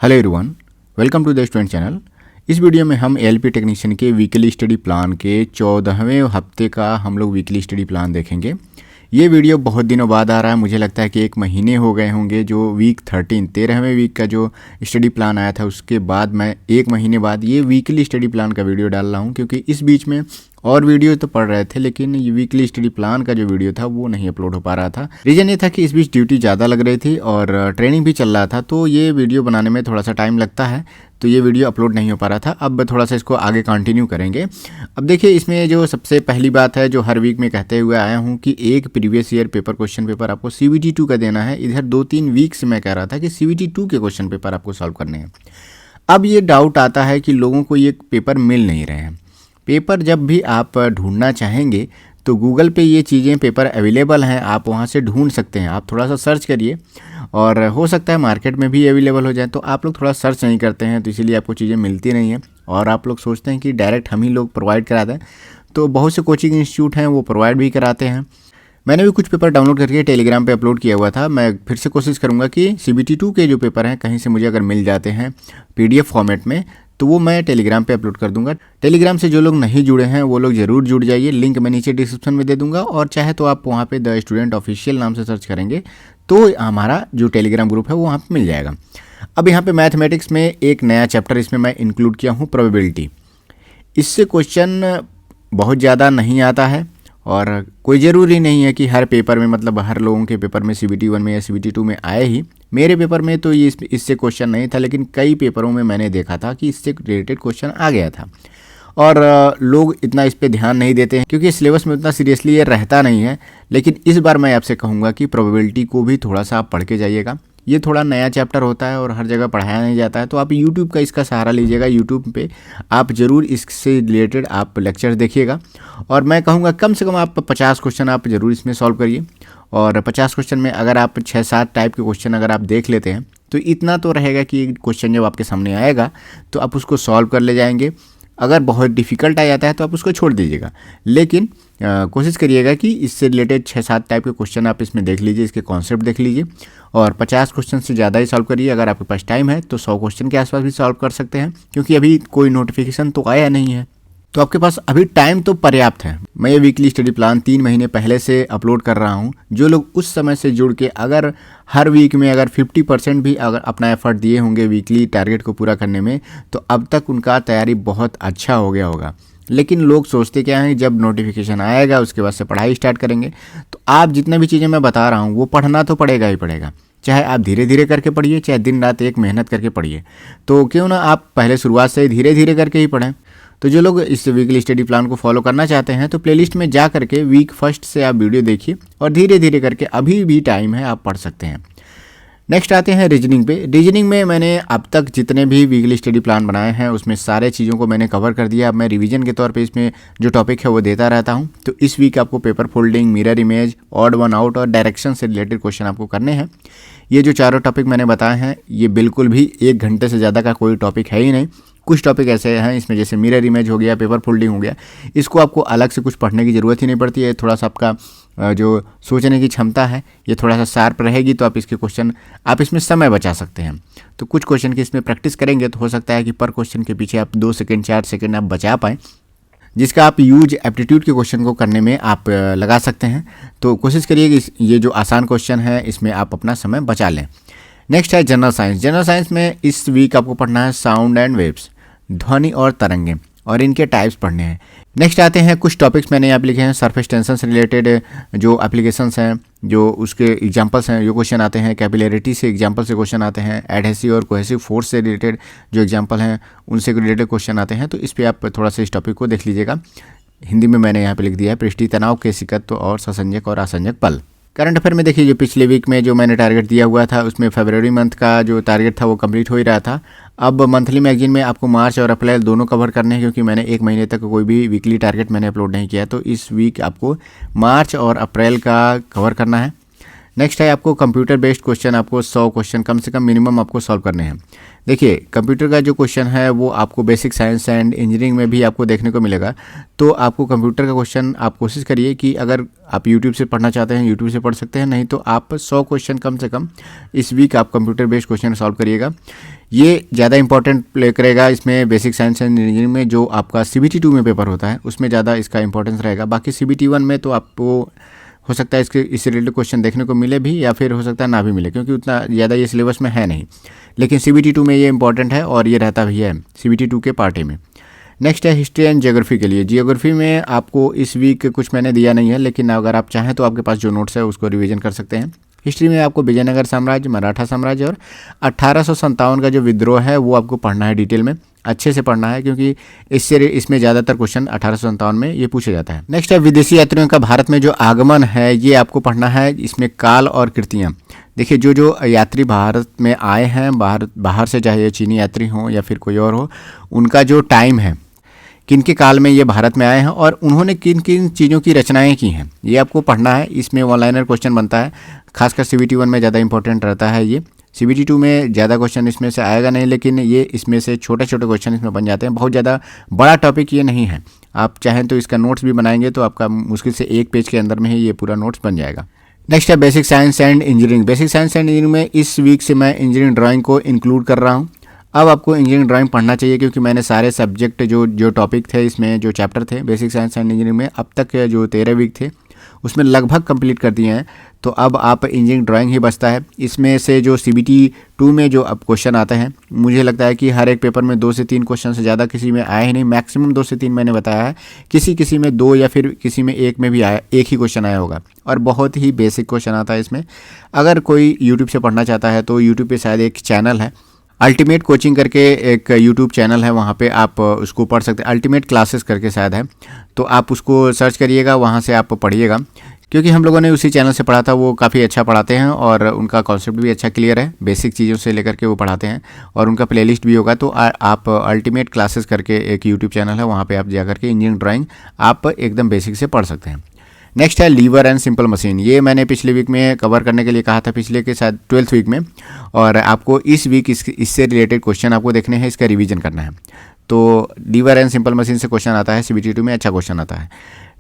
Hello everyone, welcome to the student channel. इस video में हम एएलपी टेक्नीशियन के वीकली स्टडी प्लान के 14वें हफ्ते का हम लोग वीकली स्टडी प्लान देखेंगे। ये वीडियो बहुत दिनों बाद आ रहा है, मुझे लगता है कि 1 महीने हो गए होंगे। जो वीक 13वें वीक का जो स्टडी प्लान आया था उसके बाद मैं 1 महीने बाद ये वीकली स्टडी प्लान का वीडियो डाल रहा हूँ, क्योंकि इस बीच में और वीडियो तो पढ़ रहे थे लेकिन ये वीकली स्टडी प्लान का जो वीडियो था वो नहीं अपलोड हो पा रहा था। रीज़न ये था कि इस बीच ड्यूटी ज़्यादा लग रही थी और ट्रेनिंग भी चल रहा था, तो ये वीडियो बनाने में थोड़ा सा टाइम लगता है, तो ये वीडियो अपलोड नहीं हो पा रहा था। अब थोड़ा सा इसको आगे कंटिन्यू करेंगे। अब देखिए, इसमें जो सबसे पहली बात है जो हर वीक में कहते हुए आया हूँ कि एक previous year paper question paper आपको CBT 2 का देना है। इधर 2-3 वीक से मैं कह रहा था कि CBT 2 के क्वेश्चन पेपर आपको सॉल्व करने हैं। अब ये डाउट आता है कि लोगों को ये पेपर मिल नहीं रहे हैं। पेपर जब भी आप ढूंढना चाहेंगे तो गूगल पे ये चीज़ें पेपर अवेलेबल हैं, आप वहाँ से ढूंढ सकते हैं। आप थोड़ा सा सर्च करिए और हो सकता है मार्केट में भी अवेलेबल हो जाए, तो आप लोग थोड़ा सर्च नहीं करते हैं तो इसीलिए आपको चीज़ें मिलती नहीं हैं और आप लोग सोचते हैं कि डायरेक्ट हम ही लोग प्रोवाइड करा दें। तो बहुत से कोचिंग इंस्टीट्यूट हैं वो प्रोवाइड भी कराते हैं। मैंने भी कुछ पेपर डाउनलोड करके टेलीग्राम पे अपलोड किया हुआ था। मैं फिर से कोशिश करूँगा कि CBT 2 के जो पेपर हैं कहीं से मुझे अगर मिल जाते हैं PDF फॉर्मेट में तो वो मैं टेलीग्राम पे अपलोड कर दूंगा। टेलीग्राम से जो लोग नहीं जुड़े हैं वो लोग ज़रूर जुड़ जाइए, लिंक मैं नीचे डिस्क्रिप्शन में दे दूंगा, और चाहे तो आप वहाँ पे द स्टूडेंट ऑफिशियल नाम से सर्च करेंगे तो हमारा जो टेलीग्राम ग्रुप है वो वहाँ पर मिल जाएगा। अब यहाँ पे मैथमेटिक्स में एक नया चैप्टर इसमें मैं इंक्लूड किया हूँ, प्रोबेबिलिटी। इससे क्वेश्चन बहुत ज़्यादा नहीं आता है और कोई ज़रूरी नहीं है कि हर पेपर में, मतलब हर लोगों के पेपर में CBT 1 में या CBT 2 में आए ही। मेरे पेपर में तो ये इससे क्वेश्चन नहीं था, लेकिन कई पेपरों में मैंने देखा था कि इससे रिलेटेड क्वेश्चन आ गया था और लोग इतना इस पे ध्यान नहीं देते हैं क्योंकि सिलेबस में उतना सीरियसली ये रहता नहीं है। लेकिन इस बार मैं आपसे कहूँगा कि प्रोबेबिलिटी को भी थोड़ा सा आप पढ़ के जाइएगा। ये थोड़ा नया चैप्टर होता है और हर जगह पढ़ाया नहीं जाता है, तो आप YouTube का इसका सहारा लीजिएगा। YouTube पे आप ज़रूर इससे रिलेटेड आप लेक्चर देखिएगा और मैं कहूँगा कम से कम आप 50 क्वेश्चन आप ज़रूर इसमें सॉल्व करिए। और 50 क्वेश्चन में अगर आप 6-7 टाइप के क्वेश्चन अगर आप देख लेते हैं तो इतना तो रहेगा कि क्वेश्चन जब आपके सामने आएगा तो आप उसको सॉल्व कर ले जाएंगे। अगर बहुत डिफ़िकल्ट आ जाता है तो आप उसको छोड़ दीजिएगा, लेकिन कोशिश करिएगा कि इससे रिलेटेड 6-7 टाइप के क्वेश्चन आप इसमें देख लीजिए, इसके कॉन्सेप्ट देख लीजिए और 50 क्वेश्चन से ज़्यादा ही सॉल्व करिए। अगर आपके पास टाइम है तो 100 क्वेश्चन के आसपास भी सॉल्व कर सकते हैं, क्योंकि अभी कोई नोटिफिकेशन तो आया नहीं है, तो आपके पास अभी टाइम तो पर्याप्त है। मैं ये वीकली स्टडी प्लान 3 महीने पहले से अपलोड कर रहा हूँ। जो लोग उस समय से जुड़ के अगर हर वीक में अगर 50% भी अगर अपना एफर्ट दिए होंगे वीकली टारगेट को पूरा करने में, तो अब तक उनका तैयारी बहुत अच्छा हो गया होगा। लेकिन लोग सोचते क्या हैं, जब नोटिफिकेशन आएगा उसके बाद से पढ़ाई स्टार्ट करेंगे। तो आप जितने भी चीज़ें मैं बता रहा हूँ वो पढ़ना तो पड़ेगा ही पड़ेगा, चाहे आप धीरे धीरे करके पढ़िए, चाहे दिन रात एक मेहनत करके पढ़िए। तो क्यों ना आप पहले शुरुआत से धीरे धीरे करके ही पढ़ें। तो जो लोग इस वीकली स्टडी प्लान को फॉलो करना चाहते हैं तो प्लेलिस्ट में जा करके वीक 1 से आप वीडियो देखिए और धीरे धीरे करके अभी भी टाइम है, आप पढ़ सकते हैं। नेक्स्ट आते हैं रीजनिंग पे। रीजनिंग में मैंने अब तक जितने भी वीकली स्टडी प्लान बनाए हैं उसमें सारे चीज़ों को मैंने कवर कर दिया। अब मैं रिवीजन के तौर पे इसमें जो टॉपिक है वो देता रहता हूं। तो इस वीक आपको paper folding, mirror image, odd one out और डायरेक्शन से रिलेटेड क्वेश्चन आपको करने हैं। ये जो चारों टॉपिक मैंने बताए हैं ये बिल्कुल भी 1 घंटे से ज़्यादा का कोई टॉपिक है ही नहीं। कुछ टॉपिक ऐसे हैं इसमें, जैसे मिरर इमेज हो गया, पेपर फोल्डिंग हो गया, इसको आपको अलग से कुछ पढ़ने की ज़रूरत ही नहीं पड़ती है। थोड़ा सा आपका जो सोचने की क्षमता है ये थोड़ा सा शार्प रहेगी, तो आप इसके क्वेश्चन आप इसमें समय बचा सकते हैं। तो कुछ क्वेश्चन की इसमें प्रैक्टिस करेंगे तो हो सकता है कि पर क्वेश्चन के पीछे आप 2 सेकेंड 4 सेकेंड आप बचा पाएँ, जिसका आप यूज एप्टीट्यूड के क्वेश्चन को करने में आप लगा सकते हैं। तो कोशिश करिए कि ये जो आसान क्वेश्चन है इसमें आप अपना समय बचा लें। नेक्स्ट है जनरल साइंस। जनरल साइंस में इस वीक आपको पढ़ना है साउंड एंड वेव्स, ध्वनि और तरंगें, और इनके टाइप्स पढ़ने हैं। नेक्स्ट आते हैं कुछ टॉपिक्स मैंने यहाँ पे लिखे हैं सरफेस टेंशन से रिलेटेड जो एप्लीकेशंस हैं, जो उसके एग्जांपल्स हैं, जो क्वेश्चन आते हैं। कैपिलरिटी से एग्जांपल से क्वेश्चन आते हैं। एडहेसिव और कोहेसिव फोर्स से रिलेटेड जो एग्जांपल हैं उनसे रिलेटेड क्वेश्चन आते हैं। तो इस पर आप थोड़ा सा इस टॉपिक को देख लीजिएगा। हिंदी में मैंने यहाँ पे लिख दिया है पृष्ठीय तनाव के सिकत्व और ससंजक और असंजक पल। करंट अफेयर में देखिए, जो पिछले वीक में जो मैंने टारगेट दिया हुआ था उसमें फरवरी मंथ का जो टारगेट था वो कंप्लीट हो ही रहा था। अब मंथली मैगजीन में आपको मार्च और अप्रैल दोनों कवर करने हैं, क्योंकि मैंने 1 महीने तक कोई भी वीकली टारगेट मैंने अपलोड नहीं किया। तो इस वीक आपको मार्च और अप्रैल का कवर करना है। नेक्स्ट है आपको कंप्यूटर बेस्ड क्वेश्चन, आपको 100 क्वेश्चन कम से कम मिनिमम आपको सॉल्व करने हैं। देखिए, कंप्यूटर का जो क्वेश्चन है वो आपको बेसिक साइंस एंड इंजीनियरिंग में भी आपको देखने को मिलेगा। तो आपको कंप्यूटर का क्वेश्चन आप कोशिश करिए कि अगर आप यूट्यूब से पढ़ना चाहते हैं यूट्यूब से पढ़ सकते हैं, नहीं तो आप 100 क्वेश्चन कम से कम इस वीक आप कंप्यूटर बेस्ड क्वेश्चन सॉल्व करिएगा। ये ज़्यादा इंपॉर्टेंट प्ले करेगा इसमें बेसिक साइंस एंड इंजीनियरिंग में। जो आपका CBT 2 में पेपर होता है उसमें ज़्यादा इसका इंपॉर्टेंस रहेगा। बाकी CBT 1 में तो आपको हो सकता है इससे रिलेटेड क्वेश्चन देखने को मिले भी या फिर हो सकता है ना भी मिले, क्योंकि उतना ज़्यादा ये सिलेबस में है नहीं। लेकिन CBT 2 में ये इंपॉर्टेंट है और ये रहता भी है CBT 2 के पार्ट ए में। नेक्स्ट है हिस्ट्री एंड ज्योग्राफी के लिए। जियोग्राफी में आपको इस वीक कुछ मैंने दिया नहीं है, लेकिन अगर आप चाहें तो आपके पास जो नोट्स है उसको रिवीजन कर सकते हैं। हिस्ट्री में आपको विजयनगर साम्राज्य, मराठा साम्राज्य और 1857 का जो विद्रोह है वो आपको पढ़ना है, डिटेल में अच्छे से पढ़ना है, क्योंकि इसमें ज़्यादातर क्वेश्चन 1857 में ये पूछा जाता है। नेक्स्ट है विदेशी यात्रियों का भारत में जो आगमन है, ये आपको पढ़ना है। इसमें काल और कृतियाँ, देखिए जो यात्री भारत में आए हैं बाहर से, चाहे ये चीनी यात्री हों या फिर कोई और हो, उनका जो टाइम है, किन के काल में ये भारत में आए हैं और उन्होंने किन किन चीज़ों की रचनाएं की हैं, ये आपको पढ़ना है। इसमें वन लाइनर क्वेश्चन बनता है, खासकर CBT 1 में ज़्यादा इंपॉर्टेंट रहता है ये। CBT 2 में ज़्यादा क्वेश्चन इसमें से आएगा नहीं, लेकिन ये इसमें से छोटे छोटे क्वेश्चन इसमें बन जाते हैं। बहुत ज़्यादा बड़ा टॉपिक ये नहीं है। आप चाहें तो इसका नोट्स भी बनाएंगे तो आपका मुश्किल से 1 पेज के अंदर में ही ये पूरा नोट्स बन जाएगा। नेक्स्ट है basic science and engineering. Basic science and engineering में इस वीक से मैं इंजीनियरिंग ड्राइंग को इंक्लूड कर रहा हूँ। अब आपको इंजीनियरिंग ड्राइंग पढ़ना चाहिए, क्योंकि मैंने सारे सब्जेक्ट जो टॉपिक थे इसमें, जो चैप्टर थे बेसिक साइंस एंड इंजीनियरिंग में, अब तक जो 13 वीक थे उसमें लगभग कंप्लीट कर दिए हैं। तो अब आप इंजीनियरिंग ड्राइंग ही बचता है। इसमें से जो CBT 2 में जो अब क्वेश्चन आते हैं, मुझे लगता है कि हर एक पेपर में 2 से 3 क्वेश्चन से ज़्यादा किसी में आए ही नहीं। मैक्सिमम 2 से 3 मैंने बताया है, किसी में 2 या फिर किसी में 1 में भी आया, 1 ही क्वेश्चन आया होगा, और बहुत ही बेसिक क्वेश्चन आता है इसमें। अगर कोई यूट्यूब से पढ़ना चाहता है तो यूट्यूब पर शायद एक चैनल है, अल्टीमेट कोचिंग करके एक यूट्यूब चैनल है, वहाँ पे आप उसको पढ़ सकते हैं। अल्टीमेट क्लासेस करके शायद है, तो आप उसको सर्च करिएगा, वहाँ से आप पढ़िएगा, क्योंकि हम लोगों ने उसी चैनल से पढ़ा था। वो काफ़ी अच्छा पढ़ाते हैं और उनका कॉन्सेप्ट भी अच्छा क्लियर है, बेसिक चीज़ों से लेकर के वो पढ़ाते हैं, और उनका प्लेलिस्ट भी होगा। तो आप अल्टीमेट क्लासेस करके एक यूट्यूब चैनल है, वहाँ पर आप जा करके इंजीनियरिंग ड्राइंग आप एकदम बेसिक से पढ़ सकते हैं। नेक्स्ट है लीवर एंड सिंपल मशीन। ये मैंने पिछले वीक में कवर करने के लिए कहा था, पिछले के शायद 12th वीक में, और आपको इस वीक इससे रिलेटेड क्वेश्चन आपको देखने हैं, इसका रिवीजन करना है। तो लीवर एंड सिंपल मशीन से क्वेश्चन आता है CBT 2 में, अच्छा क्वेश्चन आता है।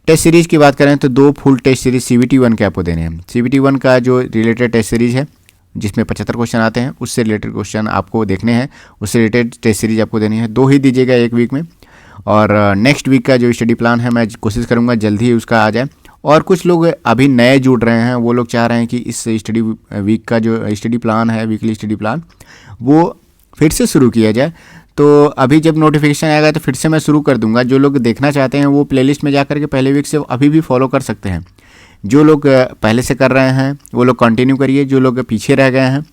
टेस्ट सीरीज की बात करें तो 2 फुल टेस्ट सीरीज CBT 1 के आपको देने हैं। CBT 1 का जो रिलेटेड टेस्ट सीरीज है, जिसमें 75 क्वेश्चन आते हैं, उससे रिलेटेड क्वेश्चन आपको देखने हैं, उससे रिलेटेड टेस्ट सीरीज आपको देनी है। 2 ही दीजिएगा एक वीक में। और नेक्स्ट वीक का जो स्टडी प्लान है, मैं कोशिश करूँगा जल्दी ही उसका आ जाए। और कुछ लोग अभी नए जुड़ रहे हैं, वो लोग चाह रहे हैं कि इस स्टडी वीक का जो स्टडी प्लान है, वीकली स्टडी प्लान, वो फिर से शुरू किया जाए। तो अभी जब नोटिफिकेशन आएगा तो फिर से मैं शुरू कर दूंगा। जो लोग देखना चाहते हैं वो प्लेलिस्ट में जाकर के पहले वीक से अभी भी फॉलो कर सकते हैं। जो लोग पहले से कर रहे हैं वो लोग कंटिन्यू करिए, जो लोग पीछे रह गए हैं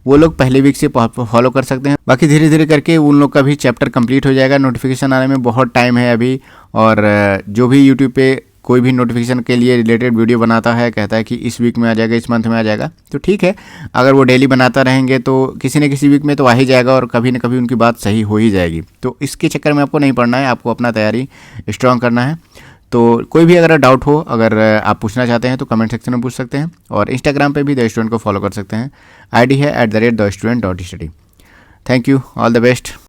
वो लोग पहले वीक से फॉलो कर सकते हैं। बाकी धीरे धीरे करके उन लोग का भी चैप्टर कंप्लीट हो जाएगा। नोटिफिकेशन आने में बहुत टाइम है अभी, और जो भी यूट्यूब पे कोई भी नोटिफिकेशन के लिए रिलेटेड वीडियो बनाता है, कहता है कि इस वीक में आ जाएगा, इस मंथ में आ जाएगा, तो ठीक है। अगर वो डेली बनाता रहेंगे तो किसी न किसी वीक में तो आ ही जाएगा, और कभी न कभी उनकी बात सही हो ही जाएगी। तो इसके चक्कर में आपको नहीं पढ़ना है, आपको अपना तैयारी स्ट्रॉन्ग करना है। तो कोई भी अगर डाउट हो, अगर आप पूछना चाहते हैं तो कमेंट सेक्शन में पूछ सकते हैं, और इंस्टाग्राम पे भी द स्टूडेंट को फॉलो कर सकते हैं। ID है @thestudent.study। Thank you, all the best.